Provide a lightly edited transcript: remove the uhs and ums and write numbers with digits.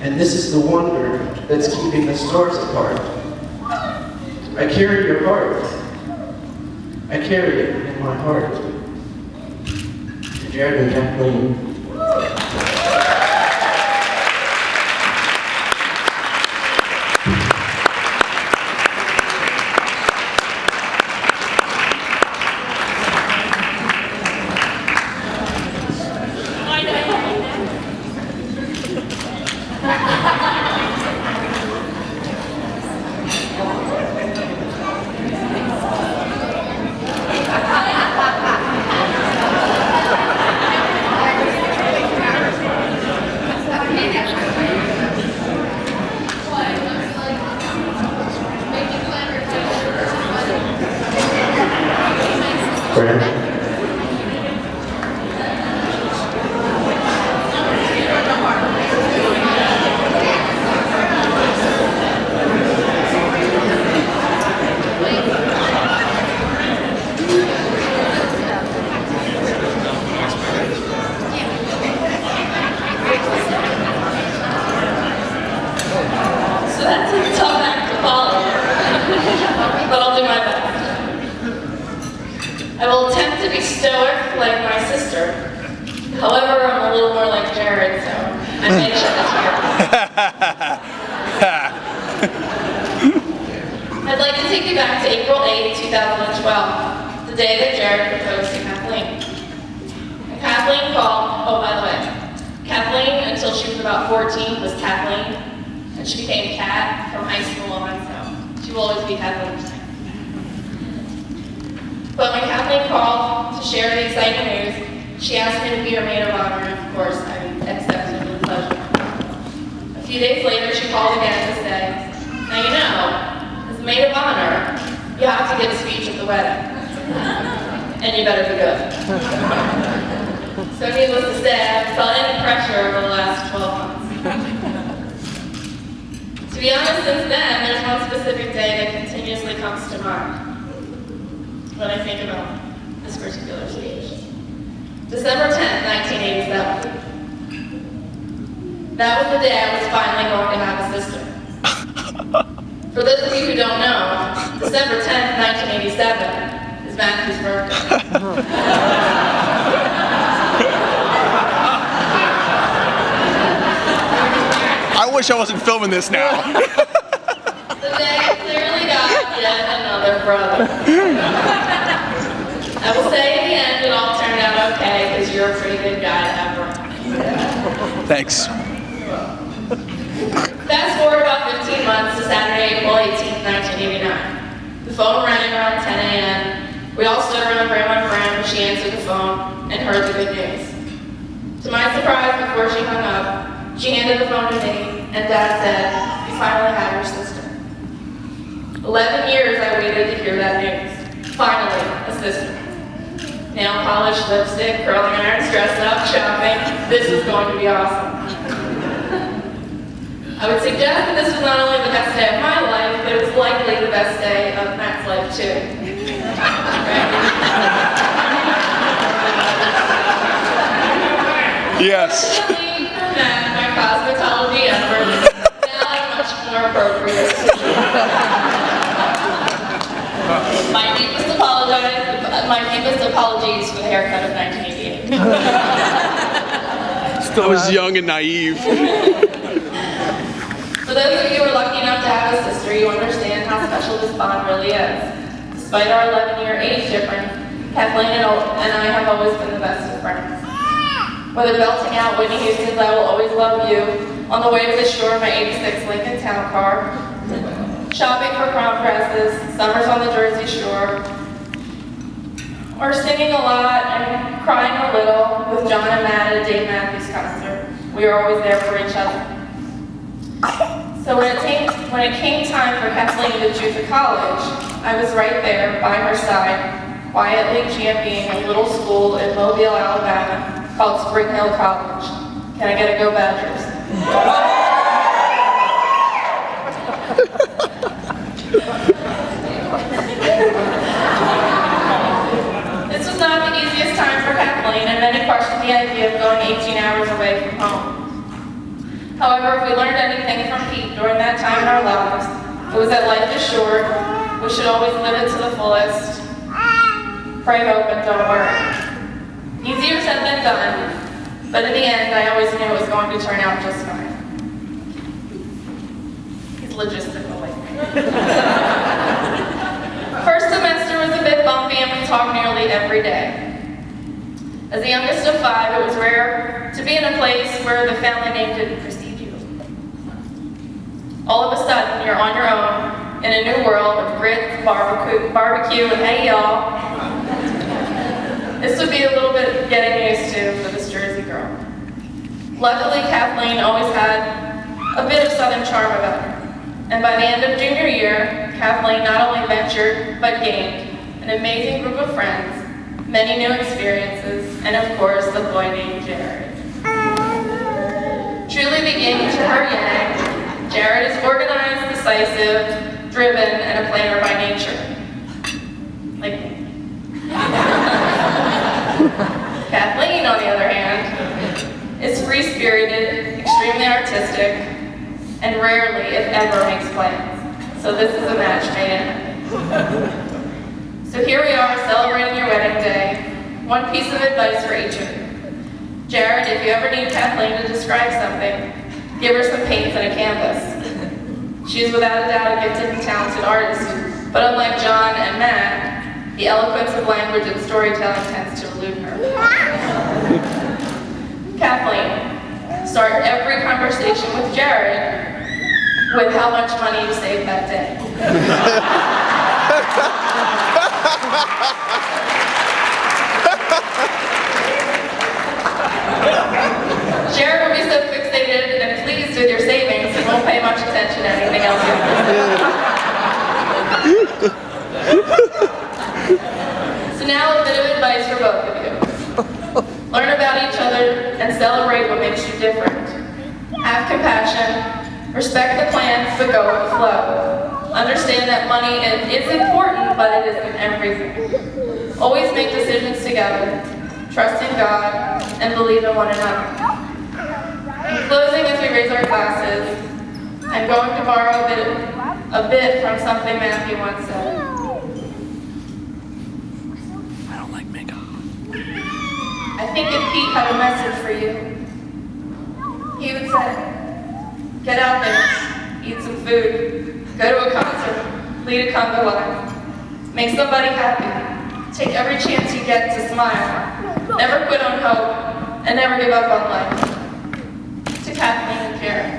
And this is the wonder that's keeping the stars apart. I carry your heart. I carry it in my heart. To Jared and Kathleen. Fran. So that's a tough act to follow, but I'll do my best. I will attempt to be stoic like my sister. However, I'm a little more like Jared, so I made sure to hear. I'd like to take you back to April 8, 2012, the day that Jared proposed to Kathleen. And Kathleen called, oh, by the way, Kathleen, until she was about 14, was Kathleen, and she became Kat from high school on, so she will always be Kathleen. But when Kathleen called to share the exciting news, she asked me to be her maid of honor, and of course, I accepted with pleasure. A few days later, she called again to say, now you know, as maid of honor, you have to give a speech at the wedding. And you better be good. So needless to say, I haven't felt any pressure over the last 12 months. To be honest, since then, there's one specific day that continuously comes to mind when I think about this particular speech. December 10th, 1987. That was the day I was finally going to have a sister. For those of you who don't know, December 10th, 1987 is Matthew's birthday. I wish I wasn't filming this now. The day clearly got yet another brother. I will say in the end it all turned out okay because you're a pretty good guy to have around. Thanks. Fast forward about 15 months to Saturday, April 18th, 1989. The phone rang around 10 a.m. We all stood around Grandma Fran when she answered the phone and heard the good news. To my surprise, before she hung up, she handed the phone to me and Dad said, "You finally had your sister." 11 years I waited to hear that news. Finally, a sister. Nail polish, lipstick, curling irons, dressed up, shopping. This was going to be awesome. I would suggest that this was not only the best day of my life, but it was likely the best day of Matt's life too. Yes. Fortunately for Matt, my cosmetology efforts now are much more appropriate. My deepest apologies for the haircut of 1988. I was young and naive. For those of you who are lucky enough to have a sister, you understand how special this bond really is. Despite our 11-year age difference, Kathleen and I have always been the best of friends. Whether belting out Whitney Houston's "I Will Always Love You" on the way to the shore in my '86 Lincoln Town Car, shopping for crown presses, summers on the Jersey Shore, or singing a lot and crying a little with John and Matt at a Dave Matthews concert. We were always there for each other. So when it came time for Kathleen to choose a college, I was right there by her side, quietly championing a little school in Mobile, Alabama called Spring Hill College. Can I get a go Badgers? This was not the easiest time for Kathleen, and many questioned the idea of going 18 hours away from home. However, if we learned anything from Pete during that time in our lives, it was that life is short, we should always live it to the fullest, pray, hope, and don't worry. Easier said than done, but in the end, I always knew it was going to turn out just fine. He's logistically. First semester was a bit bumpy and we talked nearly every day. As the youngest of 5, it was rare to be in a place where the family name didn't precede you. All of a sudden, you're on your own in a new world of grits, barbecue, and hey y'all. This would be a little bit getting used to for this Jersey girl. Luckily, Kathleen always had a bit of Southern charm about her. And by the end of junior year, Kathleen not only ventured, but gained an amazing group of friends, many new experiences, and of course, a boy named Jared. Truly beginning to her yang, Jared is organized, decisive, driven, and a planner by nature. Like me. Kathleen, on the other hand, is free-spirited, extremely artistic, and rarely, if ever, makes plans. So this is a match made in heaven. So here we are, celebrating your wedding day. One piece of advice for each of you. Jared, if you ever need Kathleen to describe something, give her some paints and a canvas. She is without a doubt a gifted and talented artist, but unlike John and Matt, the eloquence of language and storytelling tends to elude her. Kathleen, start every conversation with Jared with how much money you saved that day. Jared will be so fixated and pleased with your savings, he won't pay much attention to anything else you do. So now a bit of advice for both of you. Learn about each other and celebrate what makes you different. Have compassion, respect the plans, but go with the flow. Understand that money is important, but it isn't everything. Always make decisions together, trust in God, and believe in one another. In closing, as we raise our glasses, I'm going to borrow a bit from something Matthew once said. I don't like makeup. I think if Pete had a message for you, he would say, get out there, eat some food, go to a concert, lead a conga line, make somebody happy, take every chance you get to smile, never quit on hope, and never give up on life. To Kathleen and Jared.